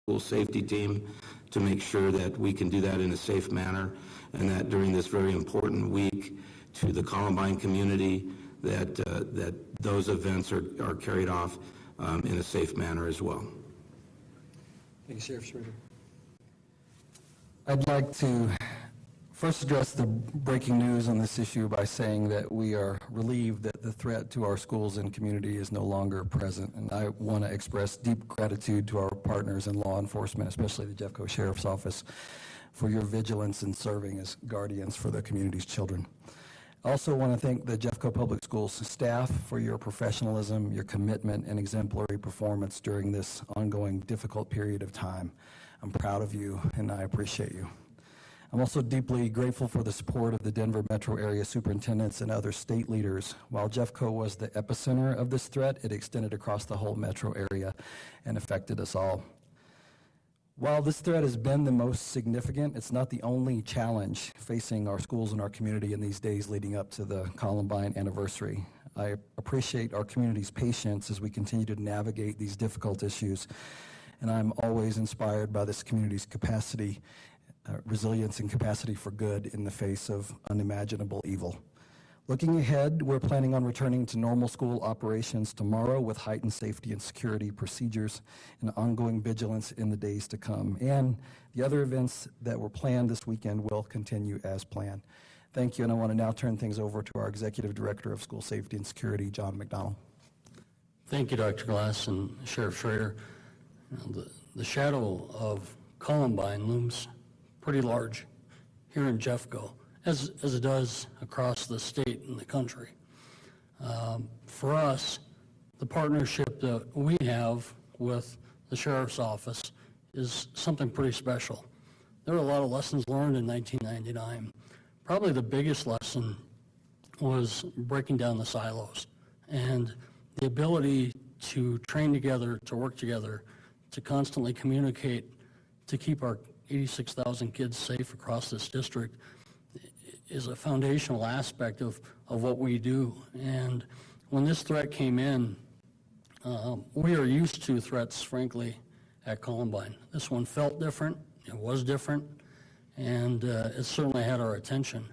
school safety team to make sure that we can do that in a safe manner, and that during this very important week to the Columbine community, that those events are carried off in a safe manner as well. Thank you, Sheriff Schrader. I'd like to first address the breaking news on this issue by saying that we are relieved that the threat to our schools and community is no longer present. And I want to express deep gratitude to our partners in law enforcement, especially the Jeffco Sheriff's Office, for your vigilance in serving as guardians for the community's children. I also want to thank the Jeffco Public Schools staff for your professionalism, your commitment, and exemplary performance during this ongoing difficult period of time. I'm proud of you, and I appreciate you. I'm also deeply grateful for the support of the Denver metro area superintendents and other state leaders. While Jeffco was the epicenter of this threat, it extended across the whole metro area and affected us all. While this threat has been the most significant, it's not the only challenge facing our schools and our community in these days leading up to the Columbine anniversary. I appreciate our community's patience as we continue to navigate these difficult issues, and I'm always inspired by this community's capacity, resilience and capacity for good in the face of unimaginable evil. Looking ahead, we're planning on returning to normal school operations tomorrow with heightened safety and security procedures and ongoing vigilance in the days to come. And the other events that were planned this weekend will continue as planned. Thank you, and I want to now turn things over to our Executive Director of School Safety and Security, John McDonald. Thank you, Dr. Glass and Sheriff Schrader. The shadow of Columbine looms pretty large here in Jeffco, as it does across the state and the country. For us, the partnership that we have with the Sheriff's Office is something pretty special. There were a lot of lessons learned in 1999. Probably the biggest lesson was breaking down the silos and the ability to train together, to work together, to constantly communicate, to keep our 86,000 kids safe across this district is a foundational aspect of what we do. And when this threat came in, we are used to threats, frankly, at Columbine. This one felt different, it was different, and it certainly had our attention.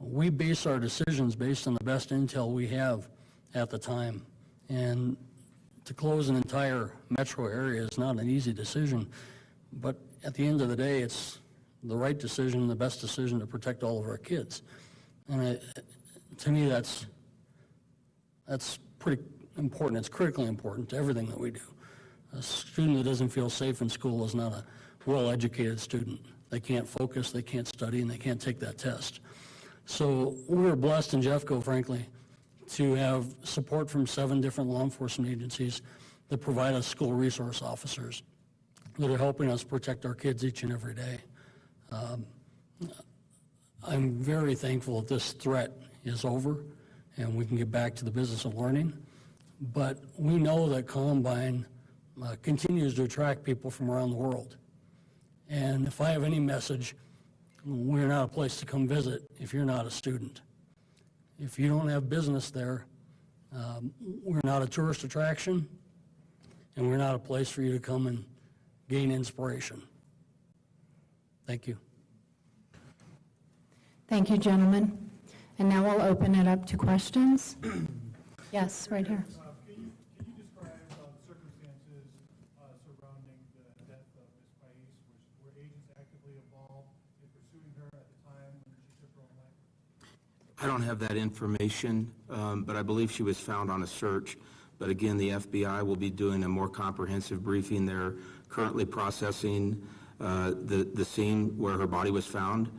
We base our decisions based on the best intel we have at the time. And to close an entire metro area is not an easy decision, but at the end of the day, it's the right decision, the best decision to protect all of our kids. And to me, that's pretty important. It's critically important to everything that we do. A student that doesn't feel safe in school is not a well-educated student. They can't focus, they can't study, and they can't take that test. So we're blessed in Jeffco, frankly, to have support from 7 different law enforcement agencies that provide us school resource officers that are helping us protect our kids each and every day. I'm very thankful that this threat is over and we can get back to the business of learning. But we know that Columbine continues to attract people from around the world. And if I have any message, we're not a place to come visit if you're not a student. If you don't have business there, we're not a tourist attraction, and we're not a place for you to come and gain inspiration. Thank you. Thank you, gentlemen. And now we'll open it up to questions. Yes, right here. Can you describe the circumstances surrounding the death of Ms. Pais? Were agents actively involved in pursuing her at the time when she took her own life? I don't have that information, but I believe she was found on a search. But again, the FBI will be doing a more comprehensive briefing. They're currently processing the scene where her body was found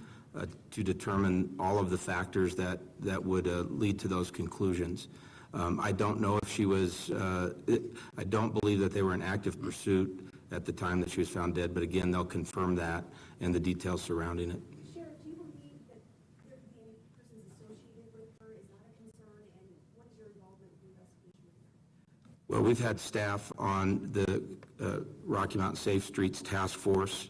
to determine all of the factors that would lead to those conclusions. I don't know if she was, I don't believe that they were in active pursuit at the time that she was found dead, but again, they'll confirm that and the details surrounding it. Sheriff, do you believe that there could be any persons associated with her? Is that a concern, and what is your involvement in the investigation with her? Well, we've had staff on the Rocky Mountain Safe Streets Task Force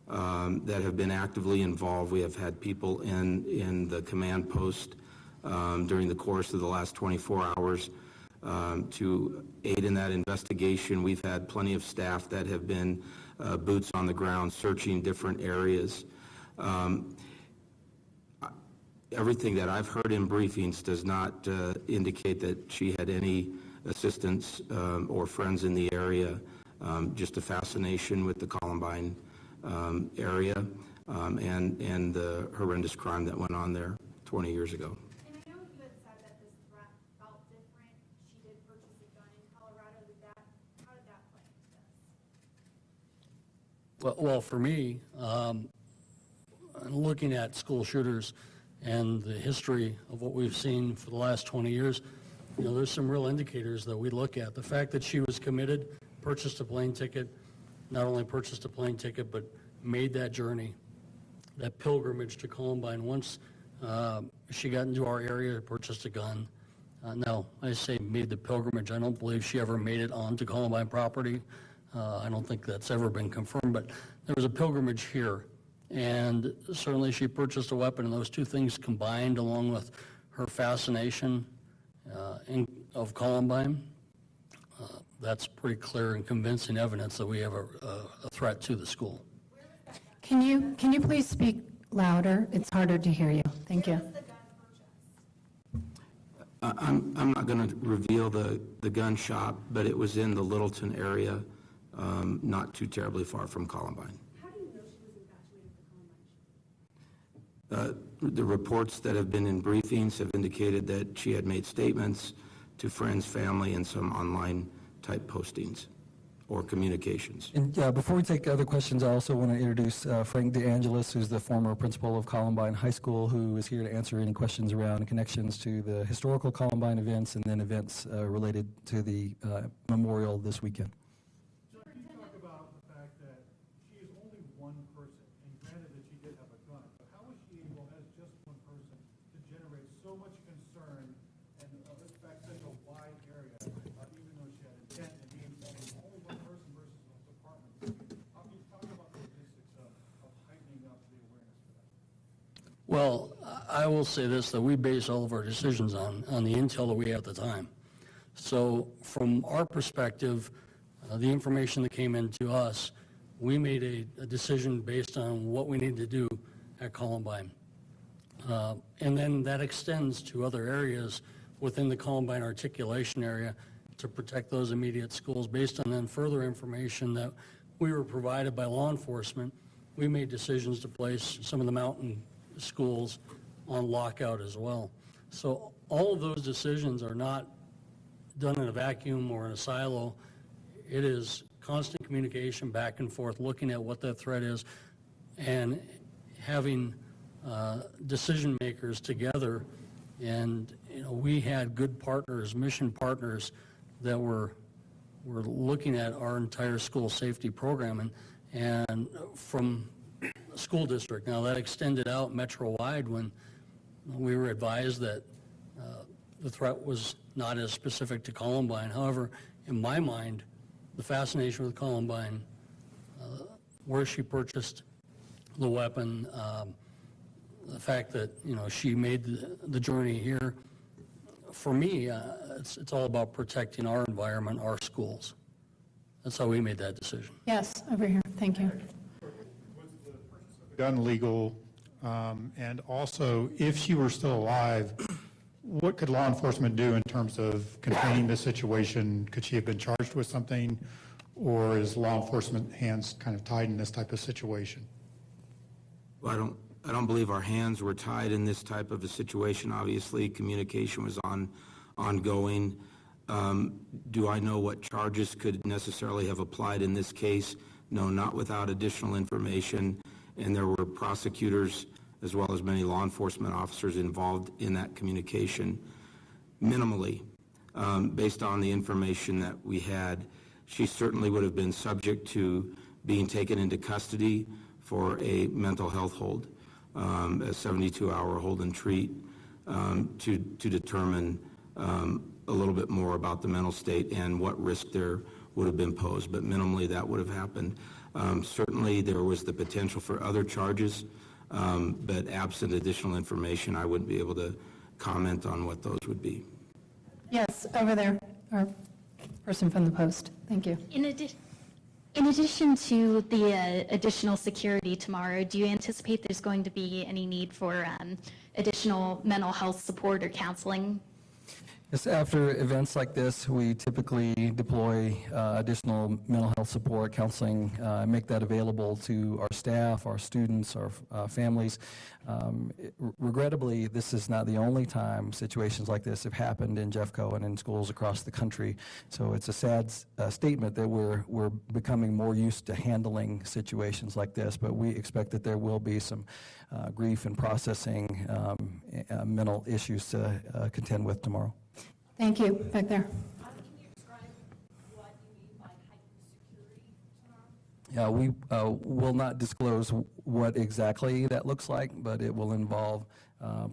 that have been actively involved. We have had people in the command post during the course of the last 24 hours. to aid in that investigation. We've had plenty of staff that have been boots on the ground searching different areas. Everything that I've heard in briefings does not indicate that she had any assistants or friends in the area, just a fascination with the Columbine area and the horrendous crime that went on there 20 years ago. And I know you had said that this threat felt different. She did purchase a gun in Colorado. How did that play into this? Well, for me, looking at school shooters and the history of what we've seen for the last 20 years, there's some real indicators that we look at. The fact that she was committed, purchased a plane ticket, not only purchased a plane ticket, but made that journey, that pilgrimage to Columbine. Once she got into our area, purchased a gun. Now, I say made the pilgrimage. I don't believe she ever made it onto Columbine property. I don't think that's ever been confirmed, but there was a pilgrimage here. And certainly she purchased a weapon, and those two things combined, along with her fascination of Columbine, that's pretty clear and convincing evidence that we have a threat to the school. Can you please speak louder? It's harder to hear you. Thank you. I'm not going to reveal the gun shop, but it was in the Littleton area, not too terribly far from Columbine. How do you know she was infatuated with Columbine? The reports that have been in briefings have indicated that she had made statements to friends, family, and some online type postings or communications. And before we take other questions, I also want to introduce Frank DeAngelis, who's the former principal of Columbine High School, who is here to answer any questions around connections to the historical Columbine events and then events related to the memorial this weekend. John, can you talk about the fact that she is only one person, and granted that she did have a gun, but how was she able, as just one person, to generate so much concern and affect such a wide area, even though she had intent and being only one person versus a department? How can you talk about the logistics of heightening up the awareness for that? Well, I will say this, that we base all of our decisions on the intel that we have at the time. So from our perspective, the information that came into us, we made a decision based on what we need to do at Columbine. And then that extends to other areas within the Columbine articulation area to protect those immediate schools. Based on then further information that we were provided by law enforcement, we made decisions to place some of the mountain schools on lockout as well. So all of those decisions are not done in a vacuum or in a silo. It is constant communication back and forth, looking at what that threat is and having decision makers together. And we had good partners, mission partners that were looking at our entire school safety program and from school district. Now that extended out metro-wide when we were advised that the threat was not as specific to Columbine. However, in my mind, the fascination with Columbine, where she purchased the weapon, the fact that she made the journey here, for me, it's all about protecting our environment, our schools. That's how we made that decision. Yes, over here. Thank you. Was the purchase of the gun legal? And also, if she were still alive, what could law enforcement do in terms of containing the situation? Could she have been charged with something, or is law enforcement hands kind of tied in this type of situation? Well, I don't believe our hands were tied in this type of a situation. Obviously, communication was ongoing. Do I know what charges could necessarily have applied in this case? No, not without additional information. And there were prosecutors as well as many law enforcement officers involved in that communication. Minimally, based on the information that we had, she certainly would have been subject to being taken into custody for a mental health hold, a 72-hour hold and treat to determine a little bit more about the mental state and what risk there would have been posed. But minimally, that would have happened. Certainly, there was the potential for other charges, but absent additional information, I wouldn't be able to comment on what those would be. Yes, over there, our person from the Post. Thank you. In addition to the additional security tomorrow, do you anticipate there's going to be any need for additional mental health support or counseling? Yes, after events like this, we typically deploy additional mental health support, counseling, make that available to our staff, our students, our families. Regrettably, this is not the only time situations like this have happened in Jeffco and in schools across the country. So it's a sad statement that we're becoming more used to handling situations like this, but we expect that there will be some grief and processing mental issues to contend with tomorrow. Thank you. Back there. Can you describe what you mean by heightened security tomorrow? Yeah, we will not disclose what exactly that looks like, but it will involve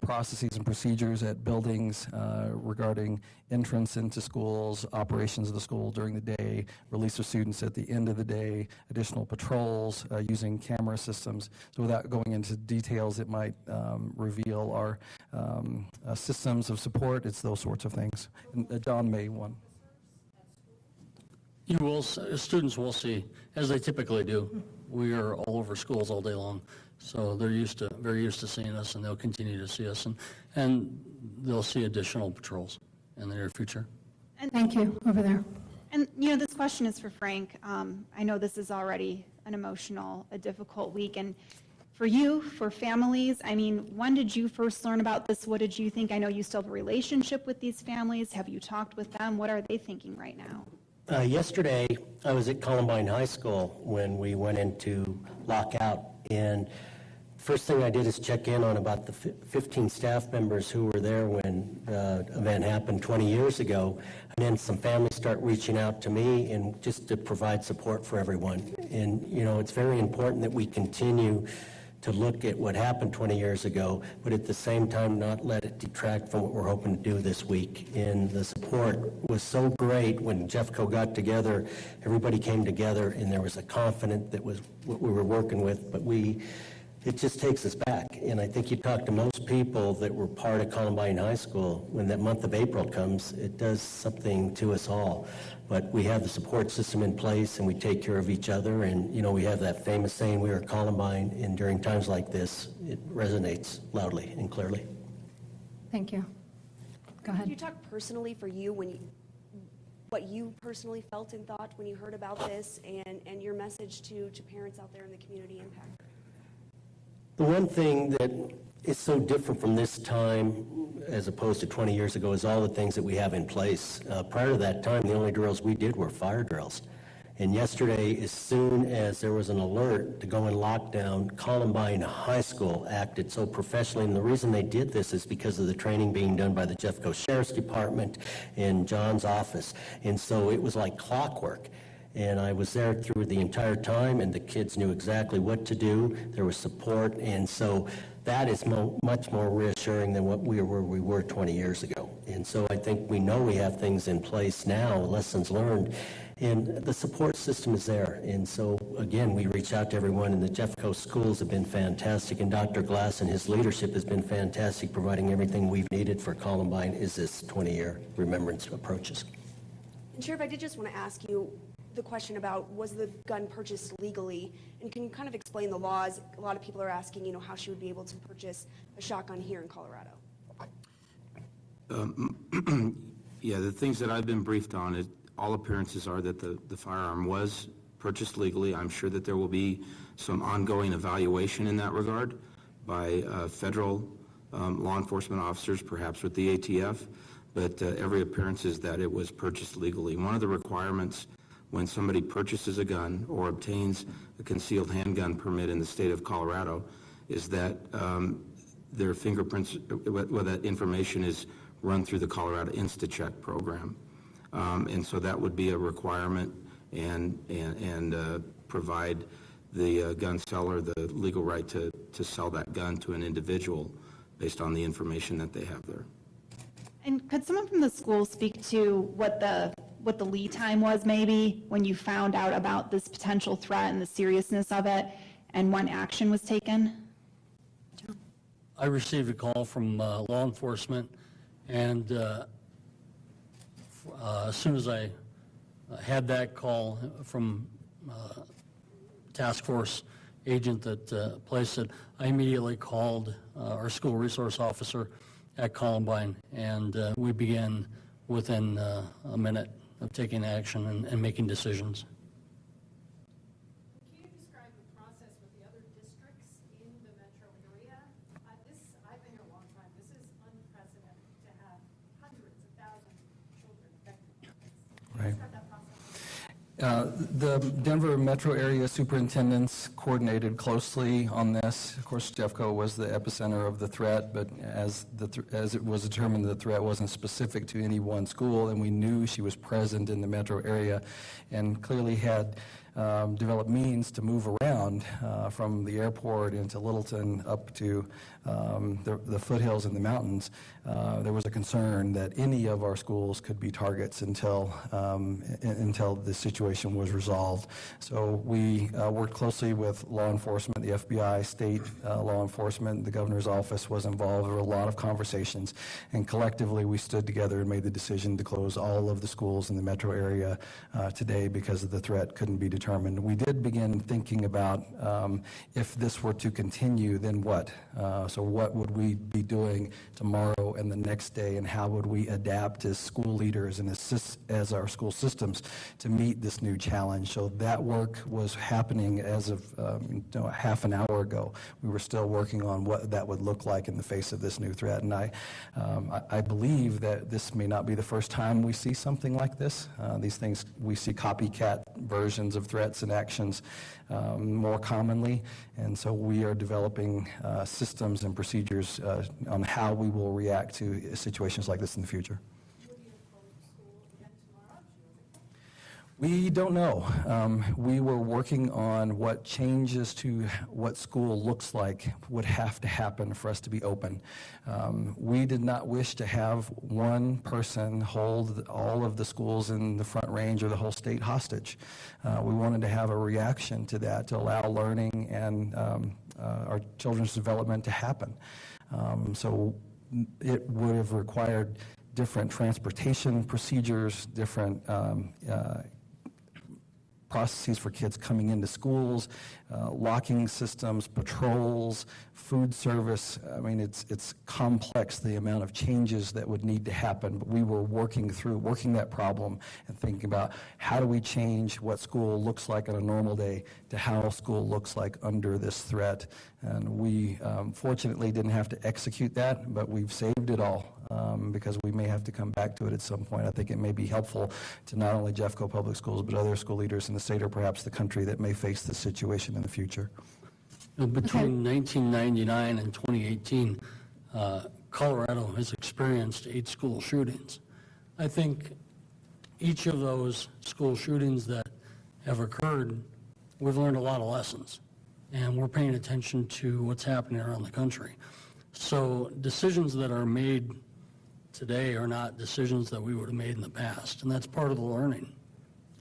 processes and procedures at buildings regarding entrance into schools, operations of the school during the day, release of students at the end of the day, additional patrols using camera systems. So without going into details, it might reveal our systems of support. It's those sorts of things. And, John may one. You will, students will see, as they typically do. We are all over schools all day long, so they're very used to seeing us, and they'll continue to see us, and they'll see additional patrols in the near future. Thank you. Over there. And, this question is for Frank. I know this is already an emotional, a difficult week. And for you, for families, when did you first learn about this? What did you think? I know you still have a relationship with these families. Have you talked with them? What are they thinking right now? Yesterday, I was at Columbine High School when we went into lockout, and first thing I did is check in on about the 15 staff members who were there when the event happened 20 years ago, and then some families start reaching out to me and just to provide support for everyone. And, it's very important that we continue to look at what happened 20 years ago, but at the same time not let it detract from what we're hoping to do this week. And the support was so great when Jeffco got together, everybody came together, and there was a confidence that was what we were working with, but it just takes us back. And I think you talk to most people that were part of Columbine High School, when that month of April comes, it does something to us all. But we have the support system in place, and we take care of each other. And, we have that famous saying, we are Columbine, and during times like this, it resonates loudly and clearly. Thank you. Go Could you ahead. talk personally for you what you personally felt and thought when you heard about this, and your message to parents out there in the community impact? The one thing that is so different from this time as opposed to 20 years ago is all the things that we have in place. Prior to that time, the only drills we did were fire drills. And yesterday, as soon as there was an alert to go in lockdown, Columbine High School acted so professionally. And the reason they did this is because of the training being done by the Jeffco Sheriff's Department and John's office. And so it was like clockwork. And I was there through the entire time, and the kids knew exactly what to do. There was support, and so that is much more reassuring than what we were 20 years ago. And so I think we know we have things in place now, lessons learned, and the support system is there. And so, again, we reach out to everyone, and the Jeffco Schools have been fantastic, and Dr. Glass and his leadership has been fantastic, providing everything we've needed for Columbine as this 20-year remembrance approaches. And Sheriff, I did just want to ask you the question about, was the gun purchased legally? And can you kind of explain the laws? A lot of people are asking, how she would be able to purchase a shotgun here in Colorado. Yeah, the things that I've been briefed on, all appearances are that the firearm was purchased legally. I'm sure that there will be some ongoing evaluation in that regard by federal law enforcement officers, perhaps with the ATF, but every appearance is that it was purchased legally. One of the requirements when somebody purchases a gun or obtains a concealed handgun permit in the state of Colorado is that their fingerprints, that information is run through the Colorado InstaCheck program. And so that would be a requirement and provide the gun seller the legal right to sell that gun to an individual based on the information that they have there. And could someone from the school speak to what the lead time was maybe when you found out about this potential threat and the seriousness of it and when action was taken? I received a call from law enforcement, and As soon as I had that call from task force agent that placed it, I immediately called our school resource officer at Columbine, and we began within a minute of taking action and making decisions. Can you describe the process with the other districts in the metro area? I've been here a long time. This is unprecedented to have hundreds of thousands of children affected by this. Can you describe that process? The Denver metro area superintendents coordinated closely on this. Of course, Jeffco was the epicenter of the threat, but as it was determined the threat wasn't specific to any one school, and we knew she was present in the metro area and clearly had developed means to move around from the airport into Littleton up to the foothills in the mountains. There was a concern that any of our schools could be targets until the situation was resolved. So we worked closely with law enforcement, the FBI, state law enforcement. The governor's office was involved. There were a lot of conversations, and collectively we stood together and made the decision to close all of the schools in the metro area today because of the threat couldn't be determined. We did begin thinking about if this were to continue, then what? So what would we be doing tomorrow and the next day, and how would we adapt as school leaders and as our school systems to meet this new challenge? So that work was happening as of half an hour ago. We were still working on what that would look like in the face of this new threat, and I believe that this may not be the first time we see something like this. These things, we see copycat versions of threats and actions more commonly, and so we are developing systems and procedures on how we will react to situations like this in the future. We don't know. We were working on what changes to what school looks like would have to happen for us to be open. We did not wish to have one person hold all of the schools in the Front Range or the whole state hostage. We wanted to have a reaction to that to allow learning and our children's development to happen. So it would have required different transportation procedures, different processes for kids coming into schools, locking systems, patrols, food service. I mean, it's complex, the amount of changes that would need to happen, but we were working that problem and thinking about how do we change what school looks like on a normal day to how school looks like under this threat. And we fortunately didn't have to execute that, but we've saved it all because we may have to come back to it at some point. I think it may be helpful to not only Jeffco Public Schools, but other school leaders in the state or perhaps the country that may face this situation in the future. Between 1999 and 2018, Colorado has experienced 8 school shootings. I think each of those school shootings that have occurred, we've learned a lot of lessons, and we're paying attention to what's happening around the country. So decisions that are made today are not decisions that we would have made in the past, and that's part of the learning.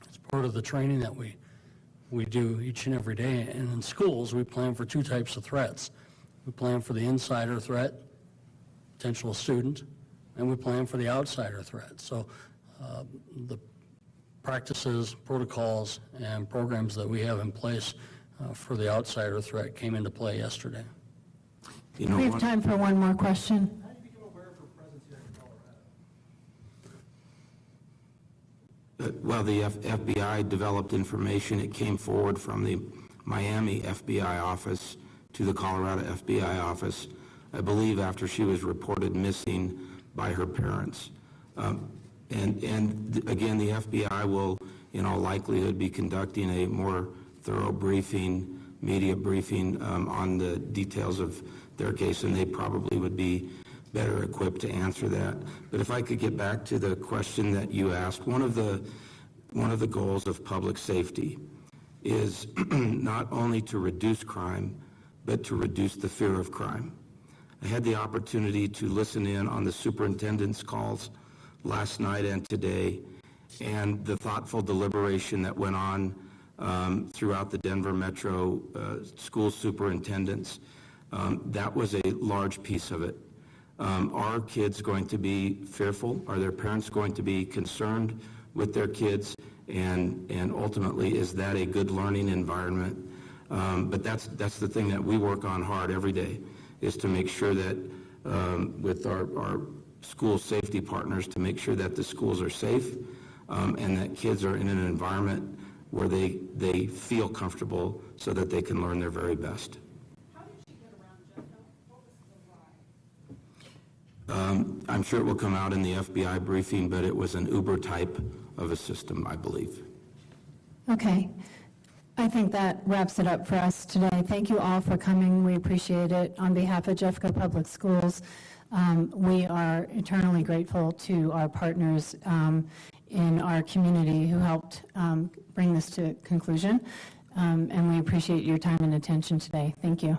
It's part of the training that we do each and every day. And in schools, we plan for 2 types of threats. We plan for the insider threat, potential student, and we plan for the outsider threat. So the practices, protocols, and programs that we have in place for the outsider threat came into play yesterday. You know, We have time for one more question. How did you become aware of her presence here in Colorado? Well, the FBI developed information. It came forward from the Miami FBI office to the Colorado FBI office, I believe after she was reported missing by her parents. And again, the FBI will, in all likelihood, be conducting a more thorough briefing, media briefing on the details of their case, and they probably would be better equipped to answer that. But if I could get back to the question that you asked, one of the goals of public safety is not only to reduce crime, but to reduce the fear of crime. I had the opportunity to listen in on the superintendent's calls last night and today, and the thoughtful deliberation that went on throughout the Denver Metro school superintendents. That was a large piece of it. Are kids going to be fearful? Are their parents going to be concerned with their kids? And ultimately, is that a good learning environment? But that's the thing that we work on hard every day, is to make sure that with our school safety partners, to make sure that the schools are safe and that kids are in an environment where they feel comfortable so that they can learn their very best. How did she get around Jeffco? What was the why? I'm sure it will come out in the FBI briefing, but it was an Uber type of a system, I believe. Okay. I think that wraps it up for us today. Thank you all for coming. We appreciate it. On behalf of Jeffco Public Schools, we are eternally grateful to our partners in our community who helped bring this to conclusion. And we appreciate your time and attention today. Thank you.